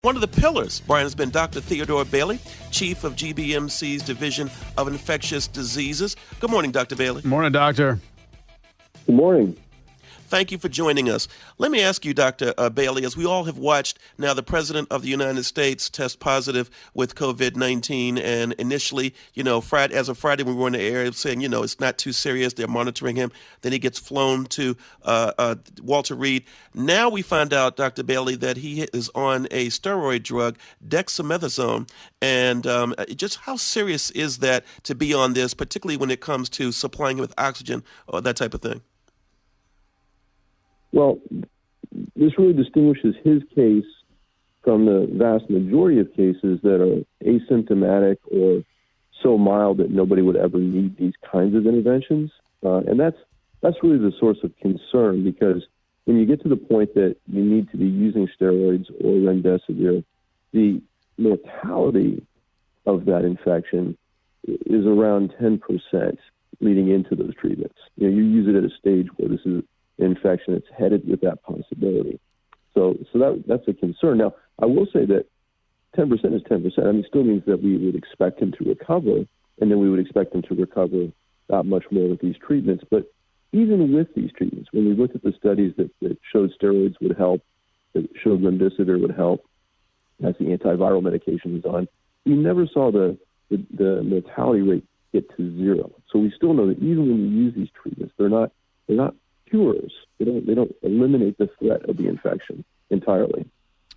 One of the pillars, Brian, has been Dr. Theodore Bailey, Chief of GBMC's Division of Infectious Diseases. Good morning, Dr. Bailey. Good morning, Doctor. Good morning. Thank you for joining us. Let me ask you, Dr. Bailey, as we all have watched now the President of the United States test positive with COVID-19, and initially, as of Friday when we were in the area saying, it's not too serious, they're monitoring him. Then he gets flown to Walter Reed. Now we find out, Dr. Bailey, that he is on a steroid drug, dexamethasone, and just how serious is that to be on this, particularly when it comes to supplying him with oxygen or that type of thing? Well, this really distinguishes his case from the vast majority of cases that are asymptomatic or so mild that nobody would ever need these kinds of interventions. And that's really the source of concern, because when you get to the point that you need to be using steroids or remdesivir, the mortality of that infection is around 10% leading into those treatments. You use it at a stage where this is infection that's headed with that possibility. So that's a concern. Now, I will say that 10% is 10%. I mean, it still means that we would expect him to recover, and then we would expect him to recover that much more with these treatments. But even with these treatments, when we looked at the studies that showed steroids would help, that showed remdesivir would help, as the antiviral medication is on, we never saw the mortality rate get to zero. So we still know that even when you use these treatments, they're not cures. They don't eliminate the threat of the infection entirely.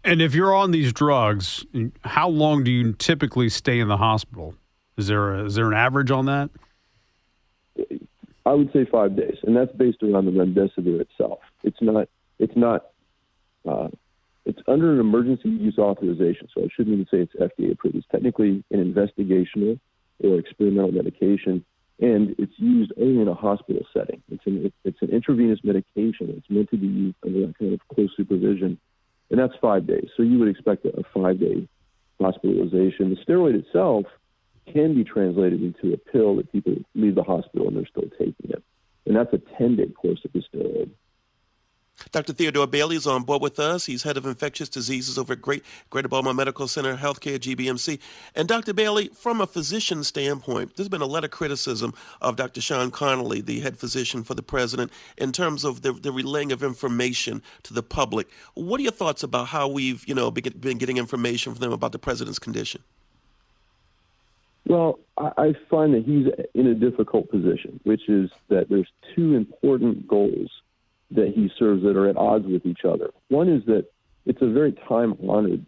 And if you're on these drugs, how long do you typically stay in the hospital? Is there an average on that? I would say 5 days, and that's based around the remdesivir itself. It's under an emergency use authorization, so I shouldn't even say it's FDA approved. It's technically an investigational or experimental medication, and it's used only in a hospital setting. It's an intravenous medication. It's meant to be used under that kind of close supervision, and that's 5 days. So you would expect a 5-day hospitalization. The steroid itself can be translated into a pill that people leave the hospital and they're still taking it, and that's a 10-day course of the steroid. Dr. Theodore Bailey is on board with us. He's head of infectious diseases over at Greater Baltimore Medical Center Healthcare, GBMC. And Dr. Bailey, from a physician standpoint, there's been a lot of criticism of Dr. Sean Connolly, the head physician for the president, in terms of the relaying of information to the public. What are your thoughts about how we've, been getting information from them about the president's condition? Well, I find that he's in a difficult position, which is that there's two important goals that he serves that are at odds with each other. One is that it's a very time-honored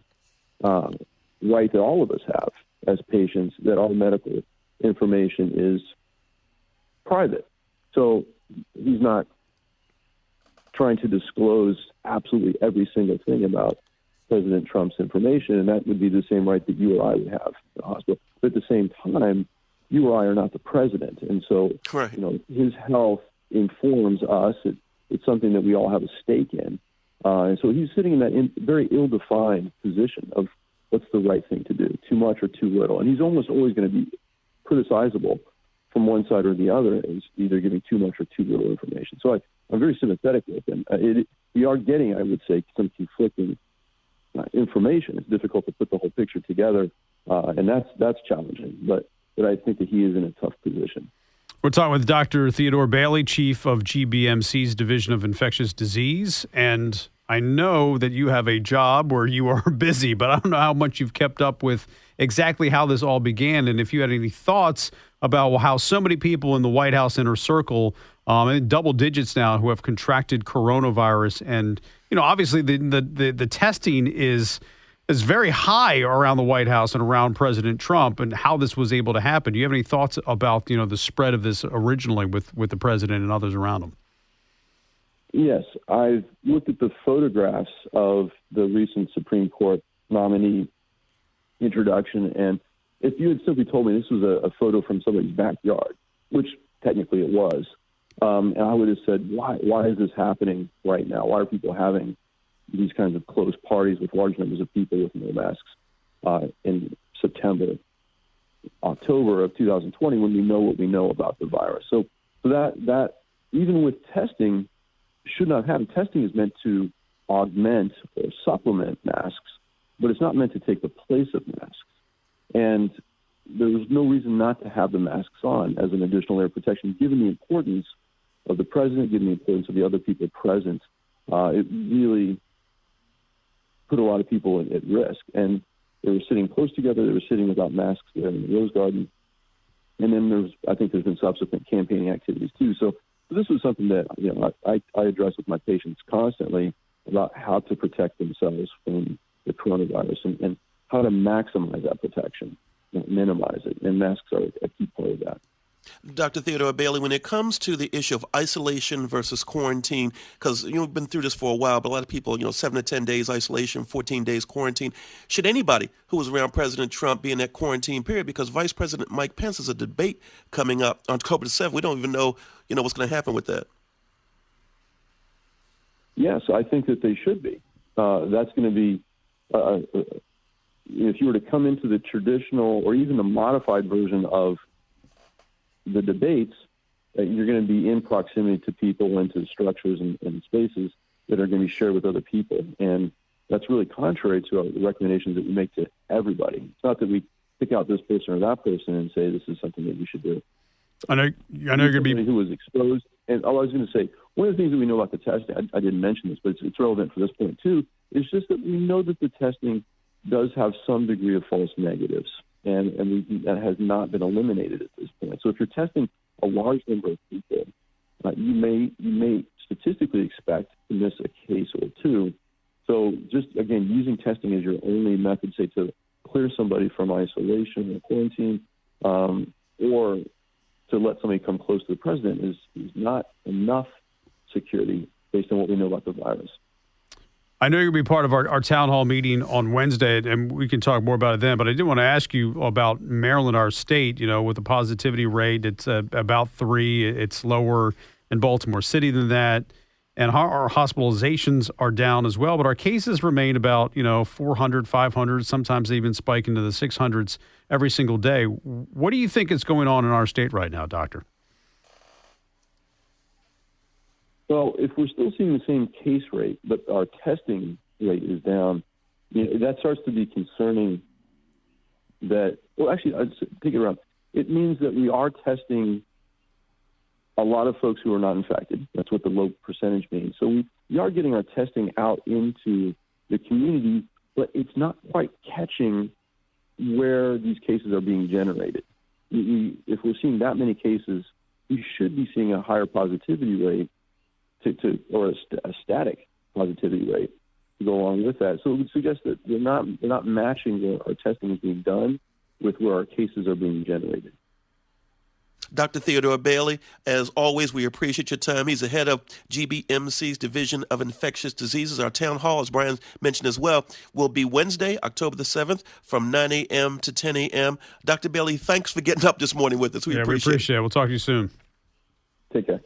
right that all of us have as patients, that our medical information is private. So he's not trying to disclose absolutely every single thing about President Trump's information, and that would be the same right that you or I would have in the hospital. But at the same time, you or I are not the president, and so Correct. His health informs us. It's something that we all have a stake in. And so he's sitting in that very ill-defined position of what's the right thing to do, too much or too little. And he's almost always going to be criticizable from one side or the other as either giving too much or too little information. So I'm very sympathetic with him. We are getting, I would say, some conflicting information. It's difficult to put the whole picture together, and that's challenging. But I think that he is in a tough position. We're talking with Dr. Theodore Bailey, Chief of GBMC's Division of Infectious Disease. And I know that you have a job where you are busy, but I don't know how much you've kept up with exactly how this all began. And if you had any thoughts about how so many people in the White House inner circle, in double digits now, who have contracted coronavirus. And, obviously the testing is very high around the White House and around President Trump, and how this was able to happen. Do you have any thoughts about, the spread of this originally with the president and others around him? Yes, I've looked at the photographs of the recent Supreme Court nominee introduction, and if you had simply told me this was a photo from somebody's backyard, which technically it was, and I would have said, why is this happening right now? Why are people having these kinds of close parties with large numbers of people with no masks in September, October of 2020, when we know what we know about the virus? So that even with testing, should not happen. Testing is meant to augment or supplement masks, but it's not meant to take the place of masks. And there's no reason not to have the masks on as an additional layer of protection, given the importance of the president, given the importance of the other people present. It really put a lot of people at risk. And they were sitting close together. They were sitting without masks there in the Rose Garden. And then I think there's been subsequent campaigning activities too. So this was something that I address with my patients constantly about how to protect themselves from the coronavirus and how to maximize that protection, minimize it. And masks are a key part of that. Dr. Theodore Bailey, when it comes to the issue of isolation versus quarantine, because we've been through this for a while, but a lot of people, 7 to 10 days isolation, 14 days quarantine. Should anybody who was around President Trump be in that quarantine period? Because Vice President Mike Pence has a debate coming up on October the 7th. We don't even know, what's going to happen with that. Yes, I think that they should be. That's going to be, if you were to come into the traditional or even the modified version of the debates, you're going to be in proximity to people and to structures and spaces that are going to be shared with other people. And that's really contrary to the recommendations that we make to everybody. It's not that we pick out this person or that person and say this is something that you should do. I know you're going to be who was exposed. And all I was going to say, one of the things that we know about the testing, I didn't mention this, but it's relevant for this point too, is just that we know that the testing does have some degree of false negatives. And that has not been eliminated at this point. So if you're testing a large number of people, you may statistically expect to miss a case or two. So just, again, using testing as your only method, say, to clear somebody from isolation or quarantine, or to let somebody come close to the president is not enough security based on what we know about the virus. I know you're going to be part of our town hall meeting on Wednesday, and we can talk more about it then. But I did want to ask you about Maryland, our state, with the positivity rate. It's about 3. It's lower in Baltimore City than that. And our hospitalizations are down as well. But our cases remain about, 400, 500, sometimes they even spike into the 600s every single day. What do you think is going on in our state right now, Doctor? Well, if we're still seeing the same case rate, but our testing rate is down, that starts to be concerning. Actually, I'd take it around. It means that we are testing a lot of folks who are not infected. That's what the low percentage means. So we are getting our testing out into the community, but it's not quite catching where these cases are being generated. If we're seeing that many cases, we should be seeing a higher positivity rate or a static positivity rate to go along with that. So it would suggest that they're not matching where our testing is being done with where our cases are being generated. Dr. Theodore Bailey, as always, we appreciate your time. He's the head of GBMC's Division of Infectious Diseases. Our town hall, as Brian mentioned as well, will be Wednesday, October the 7th from 9 a.m. to 10 a.m. Dr. Bailey, thanks for getting up this morning with us. We appreciate it. We'll talk to you soon. Take care.